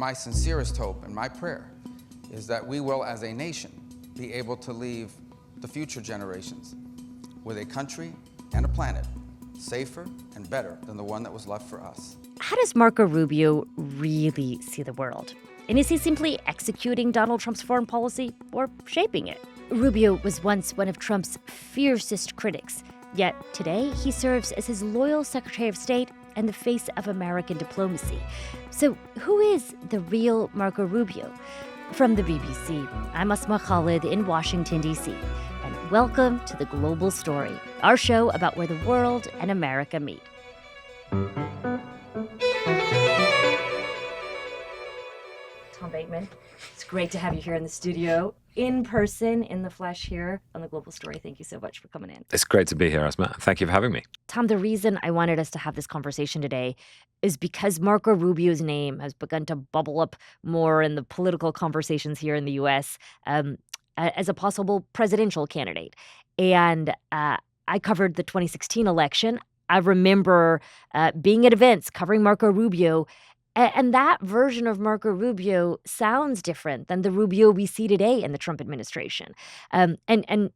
my sincerest hope and my prayer is that we will, as a nation, be able to leave the future generations with a country and a planet safer and better than the one that was left for us. How does Marco Rubio really see the world? And is he simply executing Donald Trump's foreign policy or shaping it? Rubio was once one of Trump's fiercest critics, yet today he serves as his loyal Secretary of State and the face of American diplomacy. So who is the real Marco Rubio? From the BBC, I'm Asma Khalid in Washington, D.C., and welcome to The Global Story, our show about where the world and America meet. Tom Bateman, it's great to have you here in the studio, in person, in the flesh here on The Global Story. Thank you so much for coming in. It's great to be here, Asma. Thank you for having me. Tom, the reason I wanted us to have this conversation today is because Marco Rubio's name has begun to bubble up more in the political conversations here in the U.S. As a possible presidential candidate. And I covered the 2016 election. I remember being at events covering Marco Rubio. And that version of Marco Rubio sounds different than the Rubio we see today in the Trump administration. And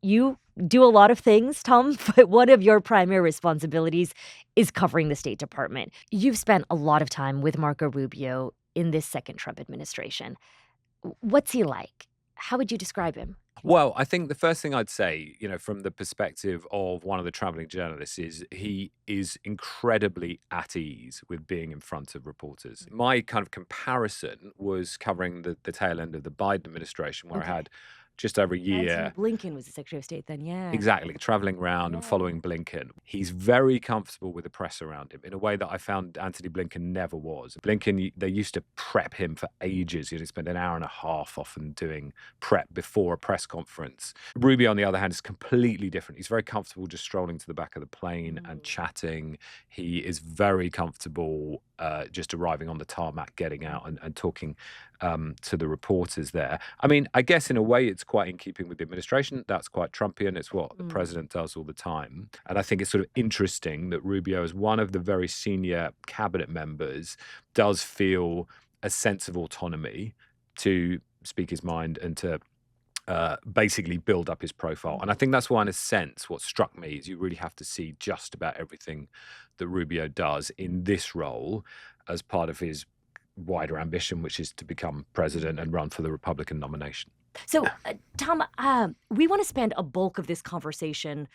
you do a lot of things, Tom, but one of your primary responsibilities is covering the State Department. You've spent a lot of time with Marco Rubio in this second Trump administration. What's he like? How would you describe him? Well, I think the first thing I'd say, from the perspective of one of the traveling journalists, is he is incredibly at ease with being in front of reporters. My kind of comparison was covering the tail end of the Biden administration, where I had just over a year. Antony Blinken was the Secretary of State then, yeah. Exactly, traveling around and following Blinken. He's very comfortable with the press around him in a way that I found Antony Blinken never was. Blinken, they used to prep him for ages. He spent an hour and a half often doing prep before a press conference. Rubio, on the other hand, is completely different. He's very comfortable just strolling to the back of the plane and chatting. He is very comfortable just arriving on the tarmac, getting out and talking to the reporters there. I mean, I guess in a way it's quite in keeping with the administration. That's quite Trumpian. It's what the president does all the time. And I think it's sort of interesting that Rubio, as one of the very senior cabinet members, does feel a sense of autonomy to speak his mind and to basically build up his profile. And I think that's why, in a sense, what struck me is you really have to see just about everything that Rubio does in this role as part of his wider ambition, which is to become president and run for the Republican nomination. So, Tom, we want to spend a bulk of this conversation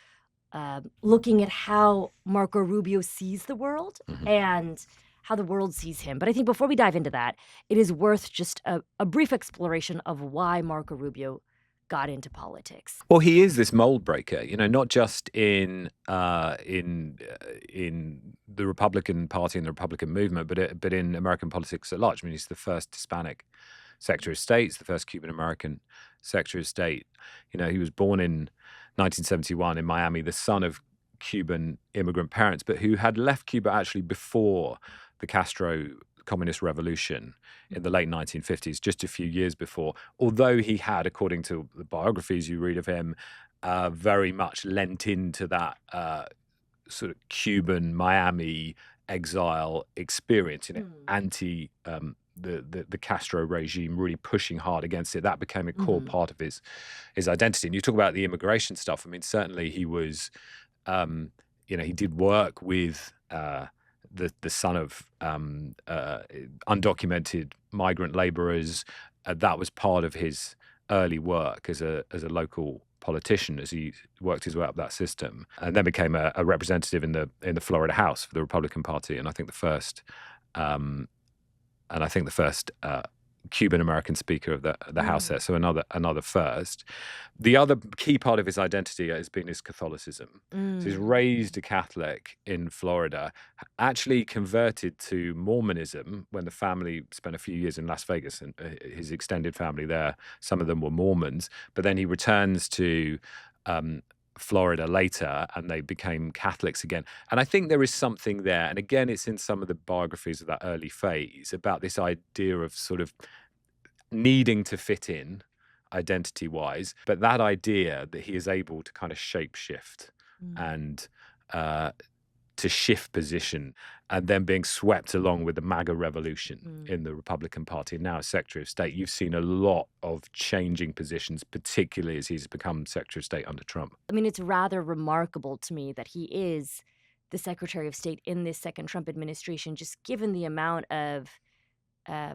looking at how Marco Rubio sees the world and how the world sees him. But I think before we dive into that, it is worth just a brief exploration of why Marco Rubio got into politics. Well, he is this mold breaker, not just in the Republican Party and the Republican movement, but in American politics at large. I mean, he's the first Hispanic Secretary of State, he's the first Cuban American Secretary of State. He was born in 1971 in Miami, the son of Cuban immigrant parents, but who had left Cuba actually before the Castro Communist Revolution in the late 1950s, just a few years before, although he had, according to the biographies you read of him, very much lent into that sort of Cuban Miami exile experience, anti the Castro regime, really pushing hard against it. That became a core part of his identity. And you talk about the immigration stuff. I mean, certainly he was, he did work with the son of undocumented migrant laborers. That was part of his early work as a local politician as he worked his way up that system, and then became a representative in the Florida House for the Republican Party. And I think the first Cuban American Speaker of the House there, so another first. The other key part of his identity has been his Catholicism. So he's raised a Catholic in Florida, actually converted to Mormonism when the family spent a few years in Las Vegas, and his extended family there, some of them were Mormons. But then he returns to Florida later, and they became Catholics again. And I think there is something there, and again, it's in some of the biographies of that early phase, about this idea of sort of needing to fit in identity-wise, but that idea that he is able to kind of shape-shift and to shift position and then being swept along with the MAGA revolution in the Republican Party. And now as Secretary of State, you've seen a lot of changing positions, particularly as he's become Secretary of State under Trump. I mean, it's rather remarkable to me that he is the Secretary of State in this second Trump administration, just given the amount of, I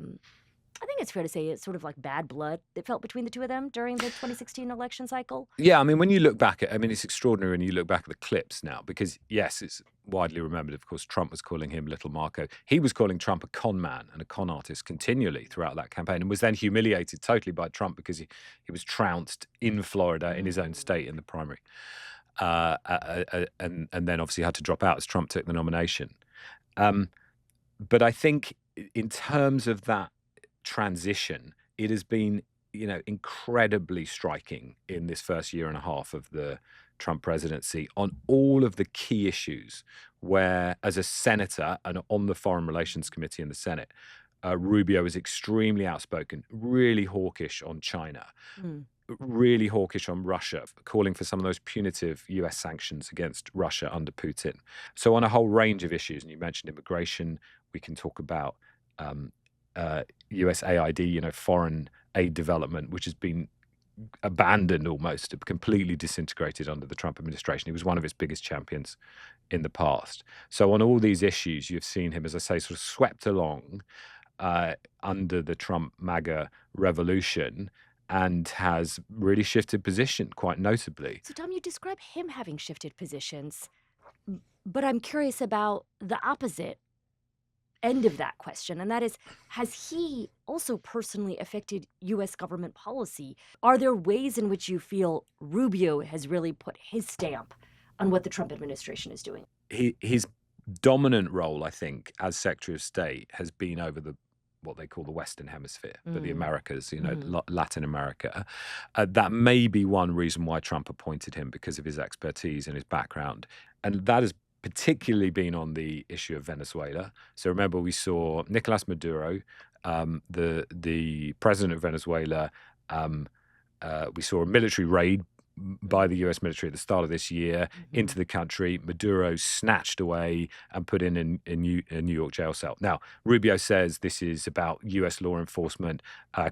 think it's fair to say it's sort of like bad blood that felt between the two of them during the 2016 election cycle. Yeah, I mean, when you look back at, I mean, it's extraordinary when you look back at the clips now, because yes, it's widely remembered. Of course, Trump was calling him Little Marco. He was calling Trump a con man and a con artist continually throughout that campaign, and was then humiliated totally by Trump because he was trounced in Florida in his own state in the primary. And then obviously had to drop out as Trump took the nomination. But I think in terms of that transition, it has been, incredibly striking in this first year and a half of the Trump presidency on all of the key issues where, as a senator and on the Foreign Relations Committee in the Senate, Rubio is extremely outspoken, really hawkish on China, really hawkish on Russia, calling for some of those punitive US sanctions against Russia under Putin. So on a whole range of issues, and you mentioned immigration, we can talk about USAID, foreign aid development, which has been abandoned almost, completely disintegrated under the Trump administration. He was one of its biggest champions in the past. So on all these issues, you've seen him, as I say, sort of swept along under the Trump MAGA revolution, and has really shifted position quite notably. So, Tom, you describe him having shifted positions, but I'm curious about the opposite end of that question, and that is, has he also personally affected U.S. government policy? Are there ways in which you feel Rubio has really put his stamp on what the Trump administration is doing? His dominant role, I think, as Secretary of State has been over what they call the Western Hemisphere, but the Americas, Latin America. That may be one reason why Trump appointed him, because of his expertise and his background. And that has particularly been on the issue of Venezuela. So remember, we saw Nicolas Maduro, the president of Venezuela. We saw a military raid by the US military at the start of this year into the country. Maduro snatched away and put in a New York jail cell. Now, Rubio says this is about US law enforcement.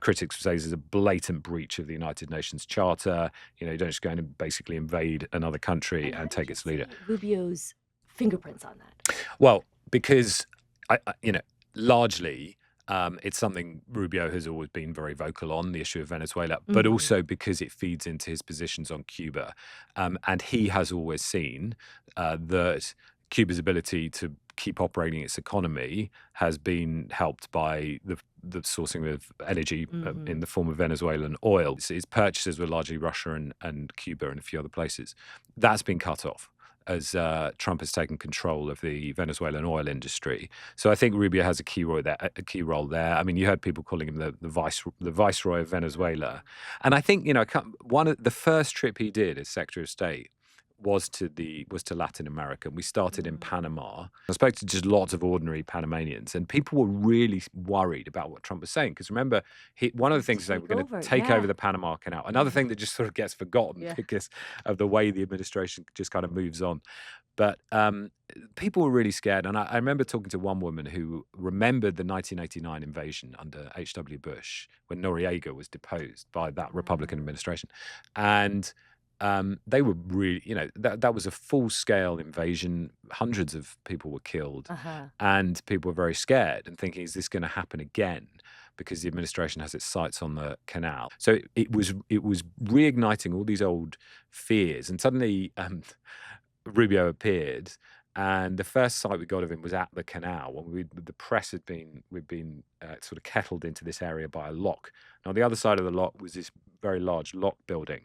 Critics say this is a blatant breach of the United Nations Charter. You don't just go in and basically invade another country and take its leader. Rubio's fingerprints on that? Well, because, largely, it's something Rubio has always been very vocal on, the issue of Venezuela, but also because it feeds into his positions on Cuba. And he has always seen that Cuba's ability to keep operating its economy has been helped by the sourcing of energy in the form of Venezuelan oil. Its purchases were largely Russia and Cuba and a few other places. That's been cut off as Trump has taken control of the Venezuelan oil industry. So I think Rubio has a key role there. I mean, you heard people calling him the viceroy of Venezuela. And I think, one of the first trip he did as Secretary of State was to Latin America. We started in Panama. I spoke to just lots of ordinary Panamanians, and people were really worried about what Trump was saying. Because remember, one of the things is saying we're going to take over the Panama Canal. Another thing that just sort of gets forgotten because of the way the administration just kind of moves on. But people were really scared. And I remember talking to one woman who remembered the 1989 invasion under H.W. Bush, when Noriega was deposed by that Republican administration. And they were really, that was a full-scale invasion. Hundreds of people were killed, and people were very scared and thinking, is this going to happen again? Because the administration has its sights on the canal. So it was reigniting all these old fears. And suddenly Rubio appeared, and the first sight we got of him was at the canal when the press we'd been sort of kettled into this area by a lock. And on the other side of the lock was this very large lock building.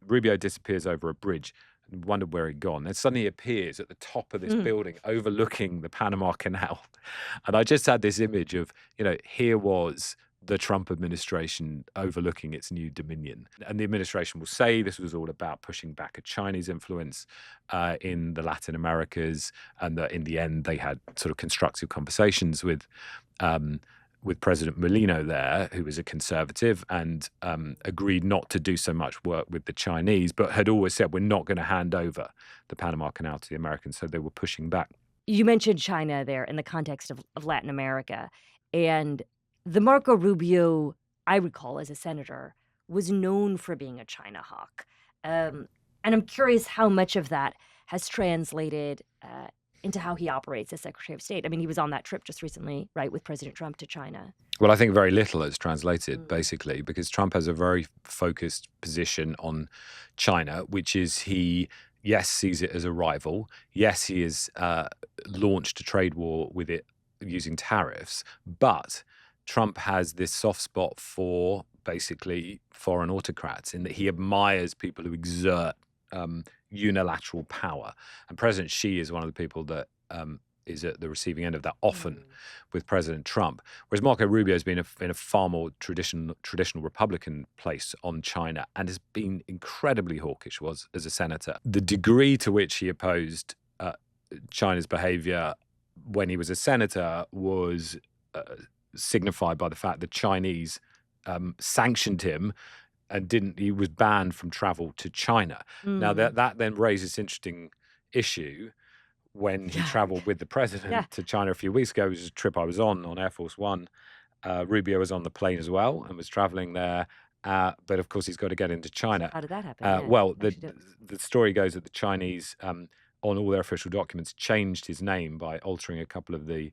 Rubio disappears over a bridge and wondered where he'd gone. Then suddenly he appears at the top of this building overlooking the Panama Canal. And I just had this image of, here was the Trump administration overlooking its new dominion. And the administration will say this was all about pushing back a Chinese influence in the Latin Americas, and that in the end they had sort of constructive conversations with with President Molino there, who was a conservative and agreed not to do so much work with the Chinese, but had always said, we're not going to hand over the Panama Canal to the Americans. So they were pushing back. You mentioned China there in the context of Latin America. And the Marco Rubio, I recall as a senator, was known for being a China hawk. And I'm curious how much of that has translated into how he operates as Secretary of State. I mean, he was on that trip just recently, right, with President Trump to China. Well, I think very little has translated, basically, because Trump has a very focused position on China, which is yes, sees it as a rival. Yes, he has launched a trade war with it using tariffs. But Trump has this soft spot for basically foreign autocrats in that he admires people who exert unilateral power. And President Xi is one of the people that is at the receiving end of that often with President Trump. Whereas Marco Rubio has been in a far more traditional Republican place on China and has been incredibly hawkish as a senator. The degree to which he opposed China's behavior when he was a senator was signified by the fact that Chinese sanctioned him and he was banned from travel to China. Now that then raises this interesting issue when he traveled with the president to China a few weeks ago. It was a trip I was on Air Force One. Rubio was on the plane as well and was traveling there. But of course, he's got to get into China. How did that happen? Well, the story goes that the Chinese, on all their official documents, changed his name by altering a couple of the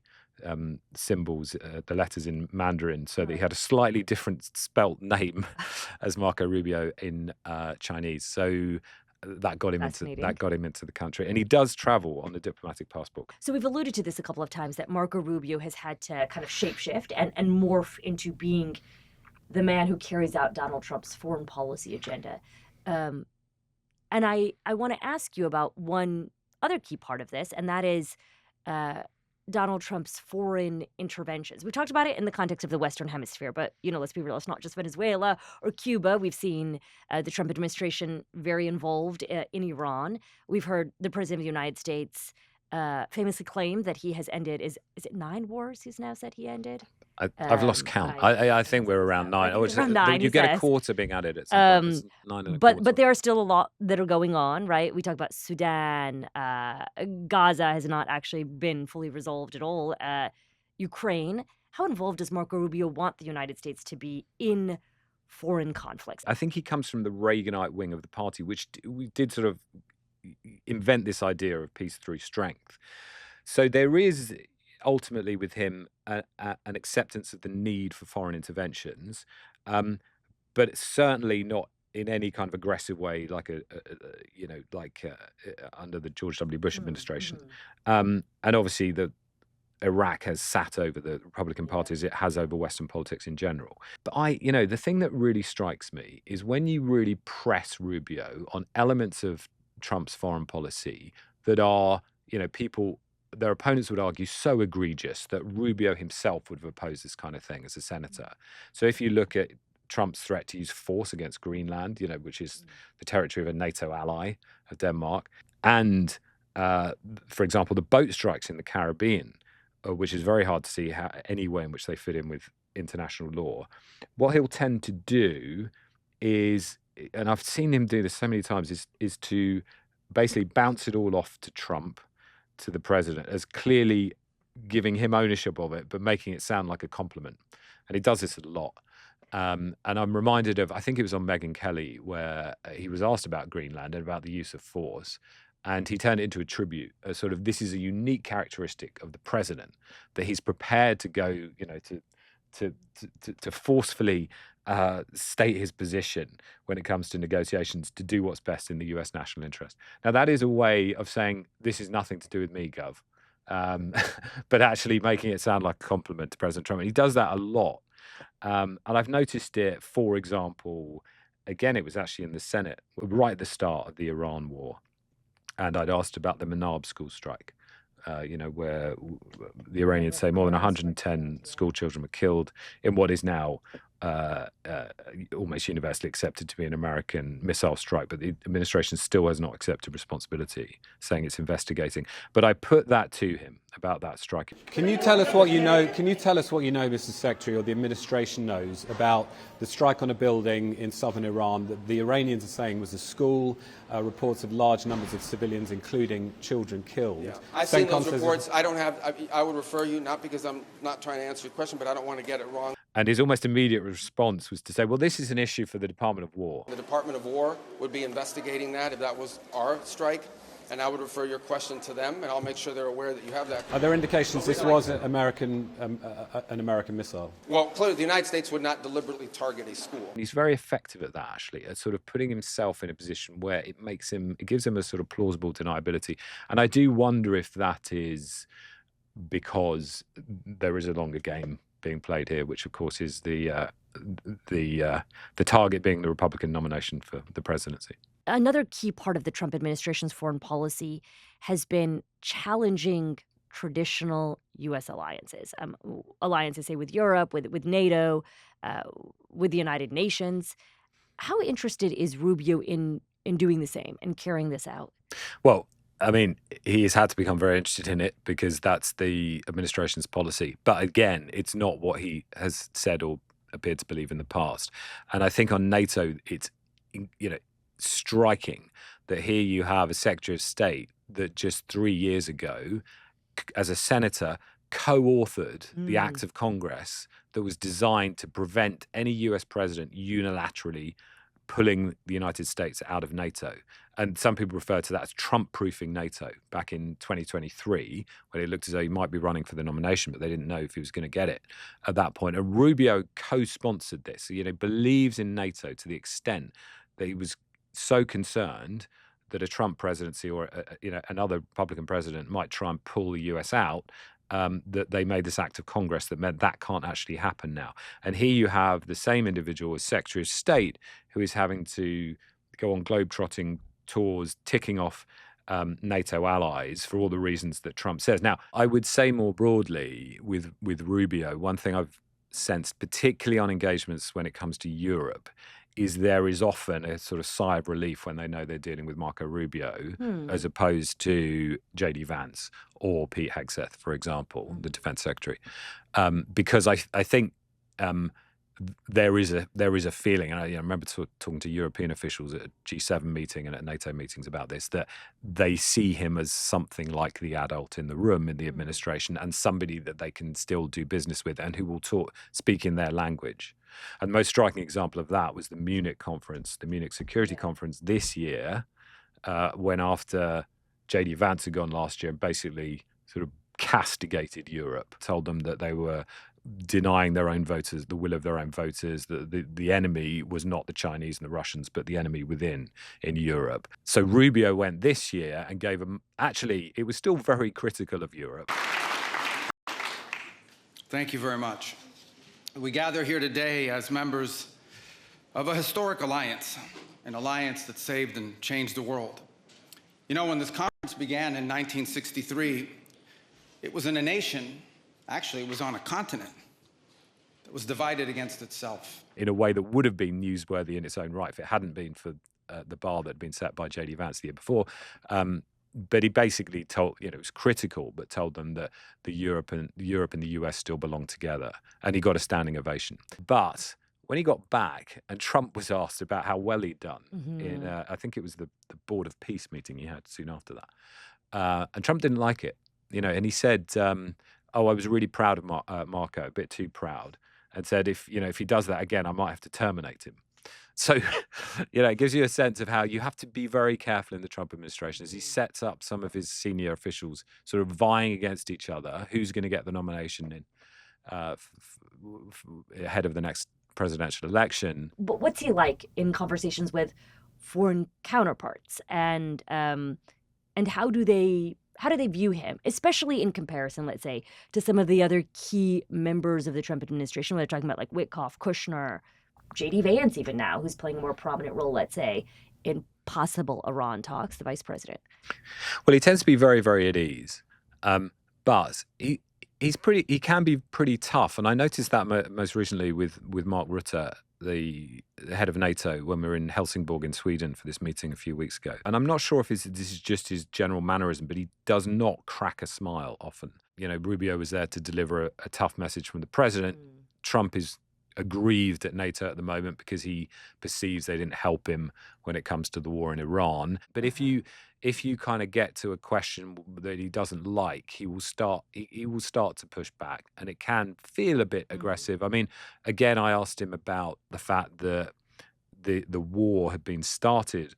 symbols, the letters in Mandarin, so that he had a slightly different spelt name as Marco Rubio in Chinese. So that got him into the country, and he does travel on the diplomatic passport. So we've alluded to this a couple of times that Marco Rubio has had to kind of shapeshift and morph into being the man who carries out Donald Trump's foreign policy agenda. And I want to ask you about one other key part of this, and that is Donald Trump's foreign interventions. We talked about it in the context of the Western Hemisphere, but, let's be real, it's not just Venezuela or Cuba. We've seen the Trump administration very involved in Iran. We've heard the President of the United States famously claim that he has ended, is it 9 wars he's now said he ended? I've lost count. I think we're around 9. Around 9, you get a quarter being added at some point. It's 9 and a quarter. But there are still a lot that are going on, right? We talk about Sudan. Gaza has not actually been fully resolved at all. Ukraine. How involved does Marco Rubio want the United States to be in foreign conflicts? I think he comes from the Reaganite wing of the party, which we did sort of invent this idea of peace through strength. So there is ultimately with him an acceptance of the need for foreign interventions, but it's certainly not in any kind of aggressive way like under the George W. Bush administration. And obviously Iraq has sat over the Republican Party as it has over Western politics in general. But the thing that really strikes me is when you really press Rubio on elements of Trump's foreign policy that are, their opponents would argue so egregious that Rubio himself would have opposed this kind of thing as a senator. So if you look at Trump's threat to use force against Greenland, which is the territory of a NATO ally of Denmark, and, for example, the boat strikes in the Caribbean, which is very hard to see any way in which they fit in with international law, what he'll tend to do is, and I've seen him do this so many times, is to basically bounce it all off to Trump, to the president, as clearly giving him ownership of it, but making it sound like a compliment. And he does this a lot. And I'm reminded of, I think it was on Megyn Kelly, where he was asked about Greenland and about the use of force. And he turned it into a tribute, a sort of, this is a unique characteristic of the president, that he's prepared to go, to forcefully state his position when it comes to negotiations to do what's best in the US national interest. Now, that is a way of saying, this is nothing to do with me, Gov, but actually making it sound like a compliment to President Trump. And he does that a lot. And I've noticed it, for example, again, it was actually in the Senate, right at the start of the Iran war. And I'd asked about the Manab school strike, where the Iranians say more than 110 school children were killed in what is now almost universally accepted to be an American missile strike, but the administration still has not accepted responsibility, saying it's investigating. But I put that to him about that strike. Can you tell us what you know? Can you tell us what you know, Mr. Secretary, or the administration knows about the strike on a building in southern Iran that the Iranians are saying was a school? Reports of large numbers of civilians, including children, killed. Yeah. I've seen those reports. I would refer you, not because I'm not trying to answer your question, but I don't want to get it wrong. And his almost immediate response was to say, well, this is an issue for the Department of War. The Department of War would be investigating that if that was our strike, and I would refer your question to them, and I'll make sure they're aware that you have that. Are there indications this was an American missile? Well, clearly, the United States would not deliberately target a school. He's very effective at that, actually, at sort of putting himself in a position where it gives him a sort of plausible deniability. And I do wonder if that is because there is a longer game being played here, which of course is the target being the Republican nomination for the presidency. Another key part of the Trump administration's foreign policy has been challenging traditional U.S. alliances. Alliances, say, with Europe, with NATO, with the United Nations. How interested is Rubio in doing the same and carrying this out? Well, I mean, he has had to become very interested in it because that's the administration's policy. But again, it's not what he has said or appeared to believe in the past. And I think on NATO, it's, striking that here you have a Secretary of State that just 3 years ago, as a senator, co-authored the act of Congress that was designed to prevent any US president unilaterally pulling the United States out of NATO. And some people refer to that as Trump-proofing NATO back in 2023, when it looked as though he might be running for the nomination, but they didn't know if he was going to get it at that point. And Rubio co-sponsored this, believes in NATO to the extent that he was so concerned that a Trump presidency or another Republican president might try and pull the US out, that they made this act of Congress that meant that can't actually happen now. And here you have the same individual as Secretary of State who is having to go on globetrotting tours, ticking off NATO allies for all the reasons that Trump says. Now, I would say more broadly with Rubio, one thing I've sensed, particularly on engagements when it comes to Europe, is there is often a sort of sigh of relief when they know they're dealing with Marco Rubio as opposed to JD Vance or Pete Hegseth, for example, the defense secretary. Because I think there is a feeling, and I remember talking to European officials at a G7 meeting and at NATO meetings about this, that they see him as something like the adult in the room in the administration and somebody that they can still do business with and who will speak in their language. And the most striking example of that was the Munich conference, the Munich Security Conference this year, when after JD Vance had gone last year and basically sort of castigated Europe, told them that they were denying their own voters, the will of their own voters, that the enemy was not the Chinese and the Russians, but the enemy within in Europe. So Rubio went this year and gave them, actually, it was still very critical of Europe. Thank you very much. We gather here today as members of a historic alliance, an alliance that saved and changed the world. When this conference began in 1963, it was in a nation, actually it was on a continent, that was divided against itself. In a way that would have been newsworthy in its own right if it hadn't been for the bar that had been set by JD Vance the year before. But he basically told, it was critical, but told them that Europe and the US still belong together. And he got a standing ovation. But when he got back and Trump was asked about how well he'd done in, I think it was the Board of Peace meeting he had soon after that. And Trump didn't like it, and he said, I was really proud of Marco, a bit too proud, and said, if he does that again, I might have to terminate him. So, it gives you a sense of how you have to be very careful in the Trump administration as he sets up some of his senior officials sort of vying against each other. Who's going to get the nomination in ahead of the next presidential election? But what's he like in conversations with foreign counterparts, and how do they view him, especially in comparison, let's say, to some of the other key members of the Trump administration? We're talking about like Witkoff, Kushner, JD Vance even now, who's playing a more prominent role, let's say, in possible Iran talks, the vice president. Well, he tends to be very, very at ease. But He can be pretty tough, and I noticed that most recently with Mark Rutte, the head of NATO, when we were in Helsingborg in Sweden for this meeting a few weeks ago. And I'm not sure if this is just his general mannerism, but he does not crack a smile often. Rubio was there to deliver a tough message from the president. Trump is aggrieved at NATO at the moment because he perceives they didn't help him when it comes to the war in Iran. But if you kind of get to a question that he doesn't like, he will start to push back, and it can feel a bit aggressive. I mean, again, I asked him about the fact that the war had been started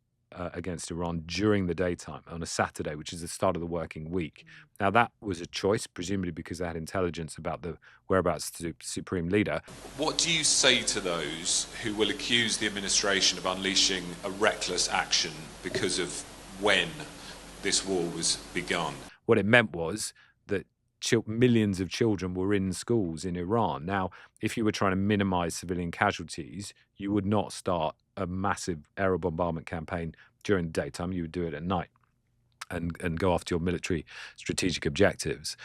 against Iran during the daytime on a Saturday, which is the start of the working week. Now, that was a choice, presumably because they had intelligence about the whereabouts of the supreme leader. What do you say to those who will accuse the administration of unleashing a reckless action because of when this war was begun? What it meant was that millions of children were in schools in Iran. Now, if you were trying to minimize civilian casualties, you would not start a massive aerial bombardment campaign during the daytime. You would do it at night and go after your military strategic objectives.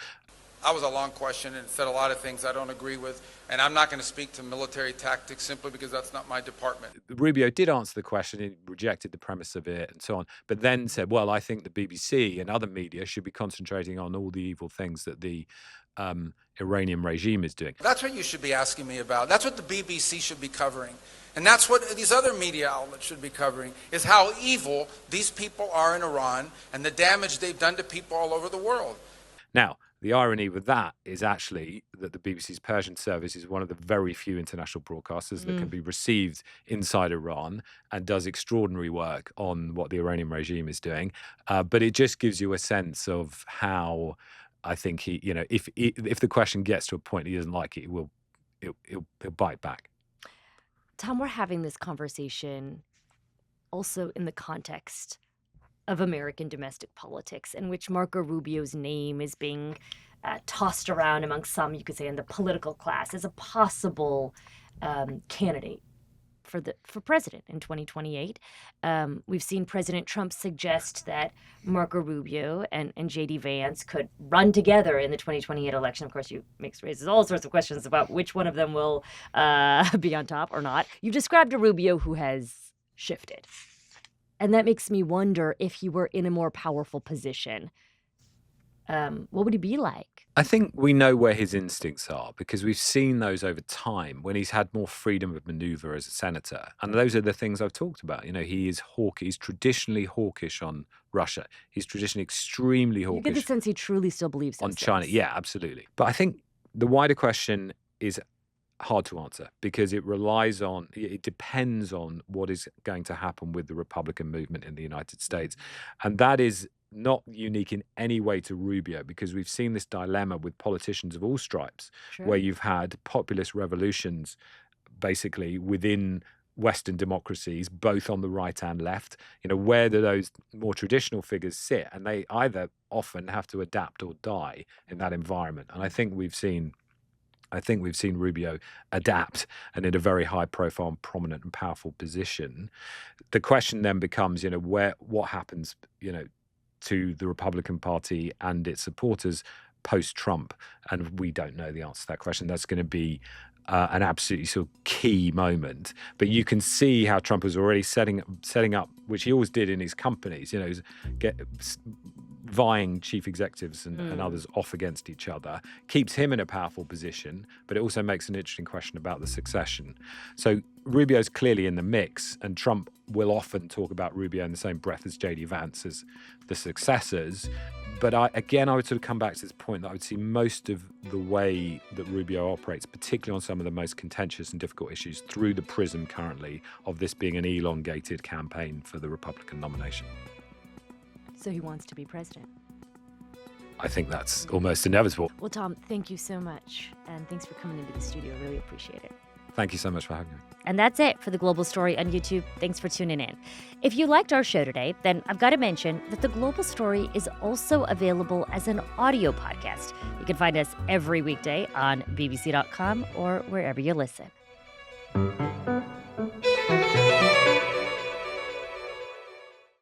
That was a long question and said a lot of things I don't agree with, and I'm not going to speak to military tactics simply because that's not my department. Rubio did answer the question, he rejected the premise of it and so on, but then said, well, I think the BBC and other media should be concentrating on all the evil things that the Iranian regime is doing. That's what you should be asking me about. That's what the BBC should be covering. And that's what these other media outlets should be covering, is how evil these people are in Iran and the damage they've done to people all over the world. Now, the irony with that is actually that the BBC's Persian service is one of the very few international broadcasters that can be received inside Iran and does extraordinary work on what the Iranian regime is doing. But it just gives you a sense of how I think he, if the question gets to a point he doesn't like it, he'll bite back. Tom, we're having this conversation also in the context of American domestic politics, in which Marco Rubio's name is being tossed around among some, you could say, in the political class as a possible candidate for president in 2028. We've seen President Trump suggest that Marco Rubio and JD Vance could run together in the 2028 election. Of course, raises all sorts of questions about which one of them will be on top or not. You described a Rubio who has shifted. And that makes me wonder, if he were in a more powerful position, what would he be like? I think we know where his instincts are because we've seen those over time when he's had more freedom of maneuver as a senator. And those are the things I've talked about. He is hawkish. He's traditionally hawkish on Russia. He's traditionally extremely hawkish. You get the sense he truly still believes on China. Yeah, absolutely. But I think the wider question is hard to answer because it depends on what is going to happen with the Republican movement in the United States. And that is not unique in any way to Rubio, because we've seen this dilemma with politicians of all stripes, where you've had populist revolutions basically within Western democracies, both on the right and left. Where do those more traditional figures sit? And they either often have to adapt or die in that environment. And I think we've seen Rubio adapt and in a very high profile and prominent and powerful position. The question then becomes, what happens, to the Republican Party and its supporters post-Trump? And we don't know the answer to that question. That's going to be an absolutely sort of key moment. But you can see how Trump was already setting up, which he always did in his companies, vying chief executives and others off against each other, keeps him in a powerful position, but it also makes an interesting question about the succession. So Rubio's clearly in the mix, and Trump will often talk about Rubio in the same breath as JD Vance as the successors. But I would sort of come back to this point that I would see most of the way that Rubio operates, particularly on some of the most contentious and difficult issues, through the prism currently of this being an elongated campaign for the Republican nomination. So he wants to be president. I think that's almost inevitable. Well, Tom, thank you so much. And thanks for coming into the studio. I really appreciate it. Thank you so much for having me. And that's it for The Global Story on YouTube. Thanks for tuning in. If you liked our show today, then I've got to mention that The Global Story is also available as an audio podcast. You can find us every weekday on bbc.com or wherever you listen.